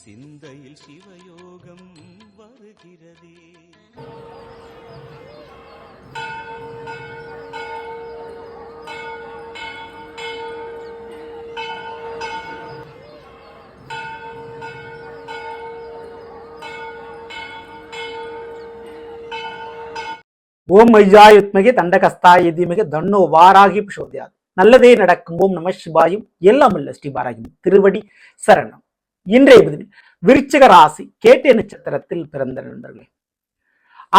சிந்தையில் சிவயோகம் வருகிறதே. ஓம் ஐயாயுத்மகே தண்டகஸ்தாய தீமகே தன்னோ வாராகி பிரசோதயாத். நல்லதே நடக்கும். ஓம் நம சிவாயும். எல்லாம் அல்ல ஸ்ரீபாராயும் திருவடி சரணம். இன்றைய பதிவில் விருச்சிக ராசி கேட்டை நட்சத்திரத்தில் பிறந்த நண்பர்களே,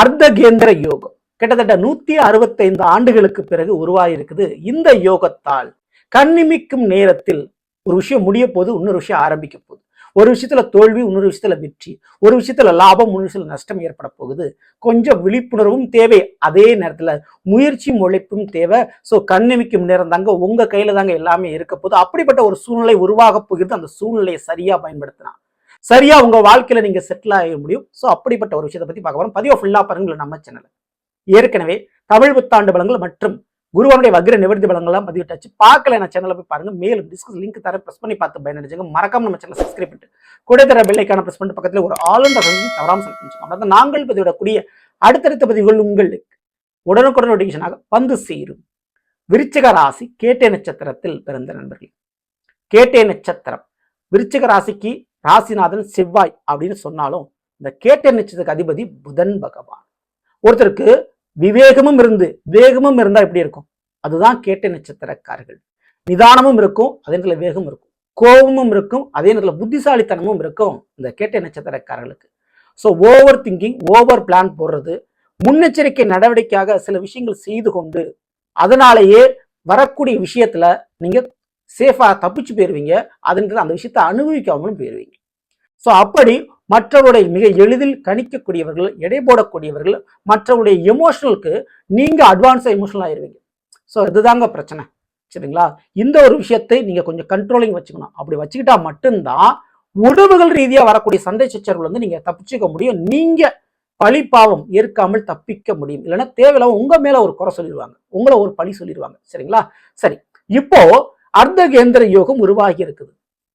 அர்த்தகேந்திர யோகம் கிட்டத்தட்ட 165 ஆண்டுகளுக்கு பிறகு உருவாயிருக்குது. இந்த யோகத்தால் கண்ணிமிக்கும் நேரத்தில் ஒரு விஷயம் முடிய போது, இன்னொரு விஷயம் ஆரம்பிக்க போகுது. ஒரு விஷயத்துல தோல்வி, இன்னொரு விஷயத்துல வெற்றி, ஒரு விஷயத்துல லாபம், இன்னொரு விஷயத்துல நஷ்டம் ஏற்பட போகுது. கொஞ்சம் விழிப்புணர்வும் தேவை, அதே நேரத்துல முயற்சியும் உழைப்பும் தேவை. ஸோ கண்ணிமிக்கும் நேரம் தாங்க உங்க கையில தாங்க எல்லாமே இருக்க போகுது. அப்படிப்பட்ட ஒரு சூழ்நிலை உருவாக போகிறது. அந்த சூழ்நிலையை சரியா பயன்படுத்தினா சரியா உங்க வாழ்க்கையில நீங்க செட்டில் ஆக முடியும். ஸோ அப்படிப்பட்ட ஒரு விஷயத்தை பத்தி பார்க்க போறோம். பதிவை ஃபுல்லா பாருங்க நம்ம சேனல். ஏற்கனவே தமிழ் புத்தாண்டு பலன்கள் மற்றும் குருவானுடைய வக்ர நிவர்த்தி பலங்கள்லாம் பதிவிட்டாச்சு. பார்க்கல நான் சேனலை போய் பாருங்க. மேலும் டிஸ்கஸ் லிங்க் தர பிரஸ் பண்ணி பார்த்து பயனடைஞ்சுங்க. மறக்காம நம்ம சேனல் சப்ஸ்கிரைப் பண்ணிட்டு கூட தர பெல்லைக்கான பிரஸ் பண்ணிட்டு பக்கத்தில் ஒரு ஆளுநர் தவறாம செலக்ட் பண்ணிச்சுக்கோங்க. அதாவது நாங்கள் பதிவிடக்கூடிய அடுத்தடுத்த பதிவுகள் உங்களுக்கு உடனுக்குடன் நோட்டிபிகேஷனாக வந்து சேரும். விருச்சிக ராசி கேட்டை நட்சத்திரத்தில் பிறந்த நண்பர்கள். கேட்டை நட்சத்திரம் விருச்சிக ராசிக்கு ராசிநாதன் செவ்வாய் அப்படின்னு சொன்னாலும் இந்த கேட்டை நட்சத்திரத்துக்கு அதிபதி புதன் பகவான். ஒருத்தருக்கு விவேகமும் இருந்து வேகமும் இருந்தா எப்படி இருக்கும்? அதுதான் கேட்டை நட்சத்திரக்காரர்கள். நிதானமும் இருக்கும், அதே நேரத்தில் வேகம் இருக்கும். கோபமும் இருக்கும், அதே நேரத்தில் புத்திசாலித்தனமும் இருக்கும் இந்த கேட்டை நட்சத்திரக்காரர்களுக்கு. So over thinking, over plan போடுறது, முன்னெச்சரிக்கை நடவடிக்கையாக சில விஷயங்கள் செய்து கொண்டு அதனாலேயே வரக்கூடிய விஷயத்துல நீங்க சேஃபா தப்பிச்சு போயிருவீங்க. அதன்றது அந்த விஷயத்தை அனுபவிக்காமலும் போயிருவீங்க. ஸோ அப்படி மற்றவருடைய மிக எளிதில் கணிக்கக்கூடியவர்கள், எடை போடக்கூடியவர்கள், மற்றவருடைய எமோஷனலுக்கு நீங்க அட்வான்ஸா எமோஷனல் ஆயிருவீங்க. ஸோ இதுதாங்க பிரச்சனை, சரிங்களா? இந்த ஒரு விஷயத்தை நீங்க கொஞ்சம் கண்ட்ரோலிங் வச்சுக்கணும். அப்படி வச்சுக்கிட்டா மட்டும்தான் உறவுகள் ரீதியா வரக்கூடிய சண்டை சச்சரவுல வந்து நீங்க தப்பிச்சுக்க முடியும். நீங்க பழி பாவம் ஏற்காமல் தப்பிக்க முடியும். இல்லைன்னா தேவையில்லாம உங்க மேல ஒரு குறை சொல்லிடுவாங்க, உங்களை ஒரு பழி சொல்லிடுவாங்க, சரிங்களா? சரி, இப்போ அர்த்தகேந்திர யோகம் உருவாகி இருக்குது.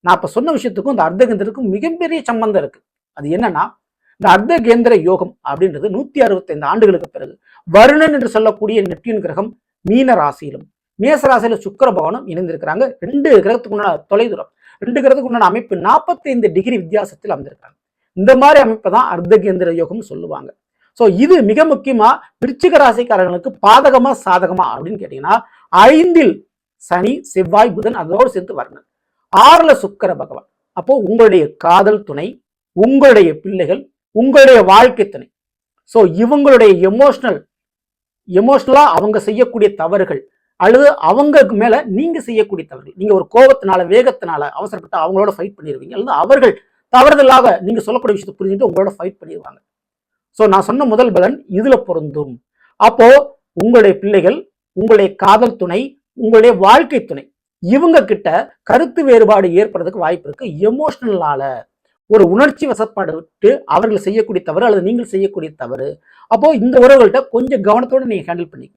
நான் இப்ப சொன்ன விஷயத்துக்கும் இந்த அர்த்தகேந்திரத்துக்கும் மிகப்பெரிய சம்பந்தம் இருக்கு. அது என்னன்னா, இந்த அர்த்தகேந்திர யோகம் அப்படின்றது 165 ஆண்டுகளுக்கு பிறகு வருணன் என்று சொல்லக்கூடிய நெப்டியூன் கிரகம் மீன ராசியிலும் மேச ராசியில சுக்கிர பகவானும் இணைந்திருக்கிறாங்க. 2 கிரகத்துக்கு உண்டான தொலைதூரம், 2 கிரகத்துக்கு உண்டான அமைப்பு 45 டிகிரி வித்தியாசத்தில் அமைந்திருக்காங்க. இந்த மாதிரி அமைப்பை தான் அர்த்தகேந்திர யோகம் சொல்லுவாங்க. ஸோ இது மிக முக்கியமா விருச்சிக ராசிக்காரர்களுக்கு பாதகமா சாதகமா அப்படின்னு கேட்டீங்கன்னா, 5ல் சனி செவ்வாய் புதன், அதோடு சேர்த்து வருணன், 6ல சுக்கிர பகவான். அப்போ உங்களுடைய காதல் துணை, உங்களுடைய பிள்ளைகள், உங்களுடைய வாழ்க்கை துணை, ஸோ இவங்களுடைய எமோஷனலா அவங்க செய்யக்கூடிய தவறுகள் அல்லது அவங்க மேல நீங்க செய்யக்கூடிய தவறுகள், நீங்க ஒரு கோபத்தினால வேகத்தினால அவசரப்பட்டு அவங்களோட ஃபைட் பண்ணிடுவீங்க, அல்லது அவர்கள் தவறுதலாக நீங்க சொல்லக்கூடிய விஷயத்தை புரிஞ்சுட்டு உங்களோட ஃபைட் பண்ணிடுவாங்க. ஸோ நான் சொன்ன முதல் பலன் இதுல பொருந்தும். அப்போ உங்களுடைய பிள்ளைகள், உங்களுடைய காதல் துணை, உங்களுடைய வாழ்க்கை துணை, இவங்க கிட்ட கருத்து வேறுபாடு ஏற்படுறதுக்கு வாய்ப்பு இருக்கு. எமோஷனலால ஒரு உணர்ச்சி வசப்பாடு விட்டு அவர்கள் செய்யக்கூடிய தவறு அல்லது நீங்கள் செய்யக்கூடிய தவறு. அப்போ இந்த உறவுகள்கிட்ட கொஞ்சம் கவனத்தோடு நீங்க ஹேண்டில் பண்ணிக்க.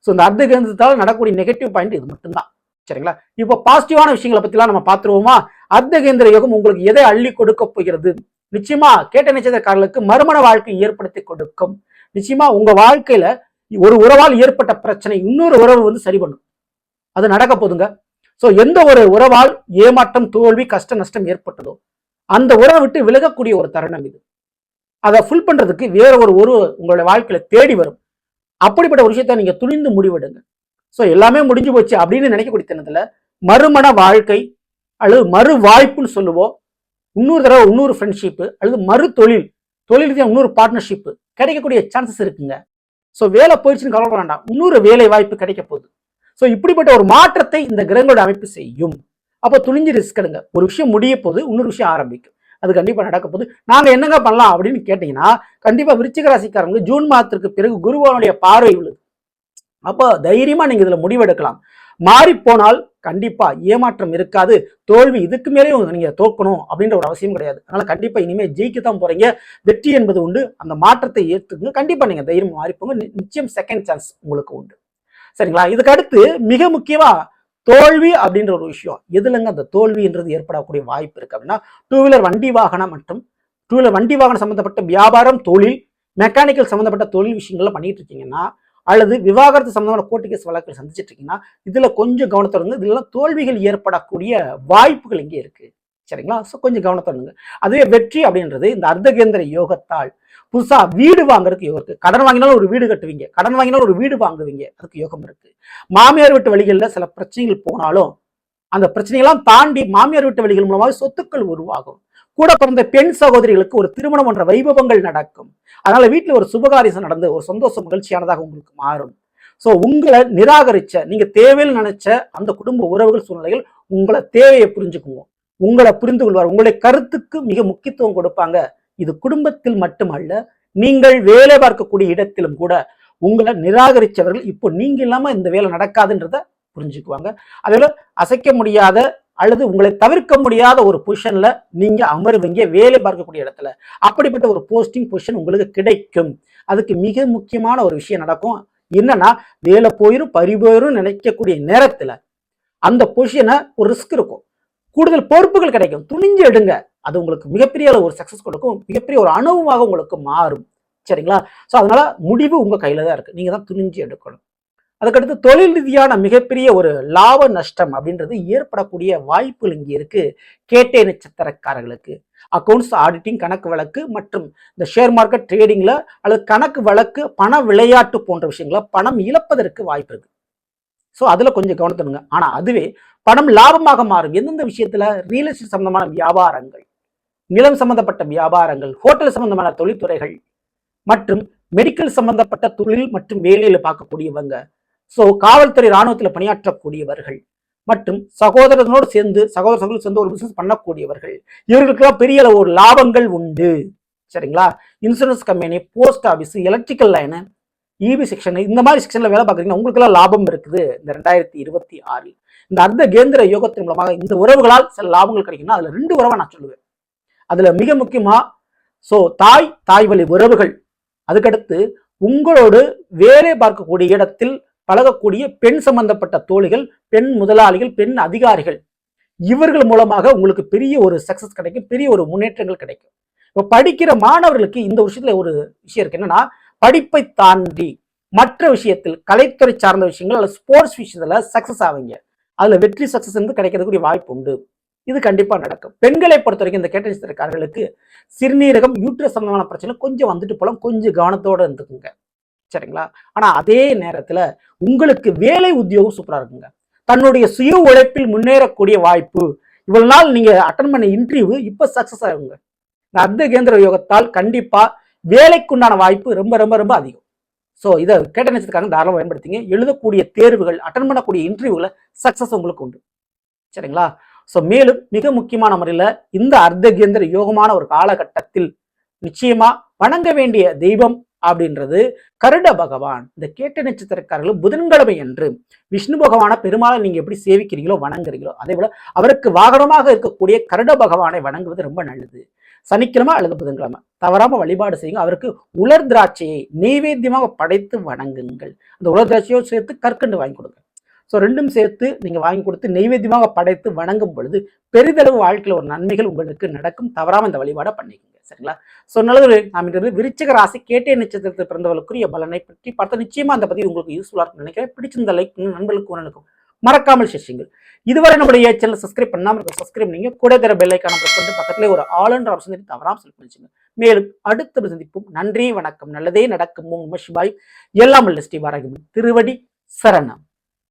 ஸோ இந்த அர்த்தகேந்திரத்தால் நடக்கக்கூடிய நெகட்டிவ் பாயிண்ட் இது மட்டும்தான், சரிங்களா? இப்போ பாசிட்டிவான விஷயங்களை பத்திலாம் நம்ம பார்த்துருவோமா? அர்த்தகேந்திர யோகம் உங்களுக்கு எதை அள்ளி கொடுக்க போகிறது? நிச்சயமா கேட்ட நட்சத்திரக்காரர்களுக்கு மறுமண வாழ்க்கை ஏற்படுத்தி கொடுக்கும். நிச்சயமா உங்க வாழ்க்கையில ஒரு உறவால் ஏற்பட்ட பிரச்சனை இன்னொரு உறவு வந்து சரி பண்ணும். அது நடக்க போதுங்க. ஸோ எந்த ஒரு உறவால் ஏமாற்றம், தோல்வி, கஷ்ட நஷ்டம் ஏற்பட்டதோ அந்த உறவை விட்டு விலகக்கூடிய ஒரு தருணம் இது. அதை ஃபுல் பண்றதுக்கு வேற ஒரு உங்களுடைய வாழ்க்கையில தேடி வரும். அப்படிப்பட்ட ஒரு விஷயத்த நீங்க துணிந்து முடிவெடுங்க. ஸோ எல்லாமே முடிஞ்சு போச்சு அப்படின்னு நினைக்கக்கூடிய தினத்துல மறுமண வாழ்க்கை அல்லது மறு வாய்ப்புன்னு சொல்லுவோம், இன்னொரு தடவை இன்னொரு ஃப்ரெண்ட்ஷிப்பு அல்லது மறு தொழில் ரீதியாக இன்னொரு பார்ட்னர்ஷிப் கிடைக்கக்கூடிய சான்சஸ் இருக்குங்க. ஸோ வேலை போயிடுச்சுன்னு கவலைப்பட வேண்டாம், இன்னொரு வேலை வாய்ப்பு கிடைக்க போகுது. ஸோ இப்படிப்பட்ட ஒரு மாற்றத்தை இந்த கிரகங்களோட அமைப்பு செய்யும். அப்போ துணிஞ்சு ரிஸ்க் எடுங்க. ஒரு விஷயம் முடிய போது இன்னொரு விஷயம் ஆரம்பிக்கும். அது கண்டிப்பா நடக்க போகுது. நாங்க என்னங்க பண்ணலாம் அப்படின்னு கேட்டீங்கன்னா, கண்டிப்பா விருச்சிக ராசிக்காரங்க ஜூன் மாதத்திற்கு பிறகு குருவானுடைய பார்வை உள்ளது. அப்போ தைரியமா நீங்க இதுல முடிவெடுக்கலாம். மாறி போனால் கண்டிப்பா ஏமாற்றம் இருக்காது. தோல்வி இதுக்கு மேலேயும் நீங்க தோக்கணும் அப்படின்ற ஒரு அவசியம் கிடையாது. அதனால கண்டிப்பா இனிமே ஜெயிக்கத்தான் போறீங்க. வெற்றி என்பது உண்டு. அந்த மாற்றத்தை ஏற்றுக்குங்க. கண்டிப்பா நீங்க தைரியமா மாறிப்போங்க. நிச்சயம் செகண்ட் சான்ஸ் உங்களுக்கு உண்டு, சரிங்களா? இதுக்கு அடுத்து மிக முக்கியமா தோல்வி அப்படின்ற ஒரு விஷயம் எதுலங்க அந்த தோல்வின்றது ஏற்படக்கூடிய வாய்ப்பு இருக்கு அப்படின்னா டூ வீலர் வண்டி வாகனம் மற்றும் டூ வீலர் வண்டி வாகனம் சம்பந்தப்பட்ட வியாபாரம், தொழில், மெக்கானிக்கல் சம்பந்தப்பட்ட தொழில் விஷயங்கள்ல பண்ணிட்டு இருக்கீங்கன்னா, அல்லது விவாகரத்து சம்பந்தமான கோர்ட்டு கேஸ் வழக்குகள் சந்திச்சிட்டு இருக்கீங்கன்னா, இதுல கொஞ்சம் கவனத்தோட இதெல்லாம் தோல்விகள் ஏற்படக்கூடிய வாய்ப்புகள் இங்கே இருக்கு. சரிங்களா? ஸோ கொஞ்சம் கவனத்தோடுங்க. அதுவே வெற்றி அப்படின்றது இந்த அர்த்தகேந்திர யோகத்தால் புதுசா வீடு வாங்குறதுக்கு யோகம் இருக்கு. கடன் வாங்கினாலும் ஒரு வீடு கட்டுவீங்க, கடன் வாங்கினாலும் ஒரு வீடு வாங்குவீங்க, அதுக்கு யோகம் இருக்கு. மாமியார் வீட்டு வழிகளில் சில பிரச்சனைகள் போனாலும் அந்த பிரச்சனைகள்லாம் தாண்டி மாமியார் வீட்டு வழிகள் மூலமாக சொத்துக்கள் உருவாகும். கூட பிறந்த பெண் சகோதரிகளுக்கு ஒரு திருமணம் என்ற வைபவங்கள் நடக்கும். அதனால வீட்டுல ஒரு சுபகாரியம் நடந்து ஒரு சந்தோஷம் மகிழ்ச்சியானதாக உங்களுக்கு மாறும். ஸோ உங்களை நிராகரிச்ச நீங்க தேவையில் நினைச்ச அந்த குடும்ப உறவுகள் சூழ்நிலைகள் உங்களை தேவையை புரிஞ்சுக்குவோம், உங்களை புரிந்து கொள்வார், உங்களுடைய கருத்துக்கு மிக முக்கியத்துவம் கொடுப்பாங்க. இது குடும்பத்தில் மட்டுமல்ல, நீங்கள் வேலை பார்க்கக்கூடிய இடத்திலும் கூட உங்களை நிராகரிச்சவர்கள் இப்போ நீங்க இல்லாம இந்த வேலை நடக்காதுன்றத புரிஞ்சுக்குவாங்க. அதோட அசைக்க முடியாத அல்லது உங்களை தவிர்க்க முடியாத ஒரு பொசிஷன்ல நீங்க அமருவீங்க வேலை பார்க்கக்கூடிய இடத்துல. அப்படிப்பட்ட ஒரு போஸ்டிங் பொசிஷன் உங்களுக்கு கிடைக்கும். அதுக்கு மிக முக்கியமான ஒரு விஷயம் நடக்கும். என்னன்னா, வேலை போயிரும் பறிபோயிரும் நினைக்கக்கூடிய நேரத்துல அந்த பொசிஷனை ஒரு ரிஸ்க் இருக்கும், கூடுதல் பொறுப்புகள் கிடைக்கும், துணிஞ்சு எடுங்க. அது உங்களுக்கு மிகப்பெரிய ஒரு சக்சஸ் கொடுக்கும், மிகப்பெரிய ஒரு அனுபவமாக உங்களுக்கு மாறும். சரிங்களா? ஸோ அதனால முடிவு உங்க கையில தான் இருக்கு, நீங்க தான் துணிஞ்சு எடுக்கணும். அதுக்கடுத்து தொழில் ரீதியான மிகப்பெரிய ஒரு லாப நஷ்டம் அப்படின்றது ஏற்படக்கூடிய வாய்ப்புகள் இங்கே இருக்கு. கேட்டை நட்சத்திரக்காரர்களுக்கு அக்கௌண்ட்ஸ், ஆடிட்டிங், கணக்கு வழக்கு மற்றும் இந்த ஷேர் மார்க்கெட் ட்ரேடிங்ல அல்லது கணக்கு வழக்கு, பண விளையாட்டு போன்ற விஷயங்கள பணம் இழப்பதற்கு வாய்ப்பு இருக்கு. ஸோ அதுல கொஞ்சம் கவனத்துடுங்க. ஆனா அதுவே பணம் லாபமாக மாறும். எந்தெந்த விஷயத்துல? ரியல் எஸ்டேட் சம்பந்தமான வியாபாரங்கள், நிலம் சம்பந்தப்பட்ட வியாபாரங்கள், ஹோட்டல் சம்பந்தமான தொழில்துறைகள் மற்றும் மெடிக்கல் சம்பந்தப்பட்ட தொழில் மற்றும் வேலையில பார்க்கக்கூடியவங்க, ஸோ காவல்துறை இராணுவத்தில் பணியாற்றக்கூடியவர்கள் மற்றும் சகோதரர்களோடு சேர்ந்து ஒரு பிசினஸ் பண்ணக்கூடியவர்கள், இவர்களுக்கெல்லாம் பெரிய அளவு ஒரு லாபங்கள் உண்டு. சரிங்களா? Insurance company, post office, electrical line, EB section, இந்த மாதிரி செக்ஷன்ல வேலை பார்க்குறீங்கன்னா உங்களுக்கெல்லாம் லாபம் இருக்குது. இந்த 2026 இந்த அர்த்த கேந்திர யோகத்தின் மூலமாக இந்த உறவுகளால் சில லாபங்கள் கிடைக்கும்னா அதுல 2 உறவை நான் சொல்லுவேன். அதுல மிக முக்கியமா ஸோ தாய் வழி உறவுகள், அதுக்கடுத்து உங்களோடு வேலை பார்க்கக்கூடிய இடத்தில் பழகக்கூடிய பெண் சம்பந்தப்பட்ட தோழிகள், பெண் முதலாளிகள், பெண் அதிகாரிகள், இவர்கள் மூலமாக உங்களுக்கு பெரிய ஒரு சக்சஸ் கிடைக்கும், பெரிய ஒரு முன்னேற்றங்கள் கிடைக்கும். இப்போ படிக்கிற மாணவர்களுக்கு இந்த விஷயத்துல ஒரு விஷயம் இருக்கு. என்னன்னா, படிப்பை தாண்டி மற்ற விஷயத்தில் கலைத்துறை சார்ந்த விஷயங்கள் அல்லது ஸ்போர்ட்ஸ் விஷயத்துல சக்சஸ் ஆவீங்க. அதுல வெற்றி சக்சஸ் இருந்து கிடைக்கிறதுக்கு வாய்ப்பு உண்டு. இது கண்டிப்பா நடக்கும். பெண்களை பொறுத்த வரைக்கும் இந்த கேட்டகரிக்காரர்களுக்கு சிறுநீரகம், யூட்ரஸ் சம்பந்தமான பிரச்சனை கொஞ்சம் வந்துட்டு போலாம், கொஞ்சம் கவனத்தோட இருந்துக்குங்க. சரிங்களா? ஆனா அதே நேரத்துல உங்களுக்கு வேலை உத்தியோகம் சூப்பரா இருக்குங்க. தன்னுடைய சுய உழைப்பில் முன்னேறக்கூடிய வாய்ப்பு. இவ்வளவு நாள் நீங்க அட்டன் பண்ண இன்டர்வியூ இப்ப சக்சஸ் ஆகுங்க. இந்த அர்த்த கேந்திர யோகத்தால் கண்டிப்பா வேலைக்குண்டான வாய்ப்பு ரொம்ப ரொம்ப ரொம்ப அதிகம். ஸோ இதை கேட்ட நினைச்சதுக்காக தாராளமாக பயன்படுத்திங்க. எழுதக்கூடிய தேர்வுகள், அட்டன் பண்ணக்கூடிய இன்டர்வியூல சக்சஸ் உங்களுக்கு உண்டு. சரிங்களா? ஸோ மேலும் மிக முக்கியமான முறையில் இந்த அர்த்த கேந்திர யோகமான ஒரு காலகட்டத்தில் நிச்சயமா வணங்க வேண்டிய தெய்வம் அப்படின்றது கருட பகவான். இந்த கேட்ட நட்சத்திரக்காரர்கள் புதன்கிழமை என்று விஷ்ணு பகவான பெருமாளை நீங்க எப்படி சேவிக்கிறீங்களோ வணங்குறீங்களோ அதே போல அவருக்கு வாகனமாக இருக்கக்கூடிய கருட பகவானை வணங்குவது ரொம்ப நல்லது. சனிக்கிழமை அல்லது புதன்கிழமை தவறாம வழிபாடு செய்யுங்க. அவருக்கு உலர் திராட்சையை நெய்வேத்தியமாக படைத்து வணங்குங்கள். அந்த உலர் திராட்சையோடு சேர்த்து கற்கண்டு வாங்கி கொடுங்க. ஸோ ரெண்டும் சேர்த்து நீங்க வாங்கி கொடுத்து நெய்வேத்தியமாக படைத்து வணங்கும் பொழுது பெரிதளவு வாழ்க்கையில் ஒரு நன்மைகள் உங்களுக்கு நடக்கும். தவறாம இந்த வழிபாடை பண்ணிக்கோங்க. சரிங்களா? ஸோ நல்லது. நாம் இன்றைய விருச்சிக ராசி கேட்டை நட்சத்திரத்தில் பிறந்தவர்களுக்குரிய பலனை பற்றி பார்த்து நிச்சயமா அந்த பதிவு உங்களுக்கு யூஸ்ஃபுல்லா இருக்கும்னு நினைக்கிறேன். பிடிச்சிருந்த லைக் நண்பர்களுக்கு உனக்கும் மறக்காமல் ஷேர். இதுவரை நம்முடைய சேனல் சப்ஸ்கிரைப் பண்ணாமல் சப்ஸ்கிரைப் நீங்க கூட தர பெல் ஐக்கான பிரஸ் பண்ணிட்டு பக்கத்திலே ஒரு ஆல் என்ற ஆப்ஷன் தவறாம செலக்ட் பண்ணிச்சுங்க. மேலும் அடுத்த சந்திப்போம். நன்றி, வணக்கம். நல்லதே நடக்கும். நம சிவாய். எல்லாம் ஸ்ரீ பாராகி திருவடி சரணம்.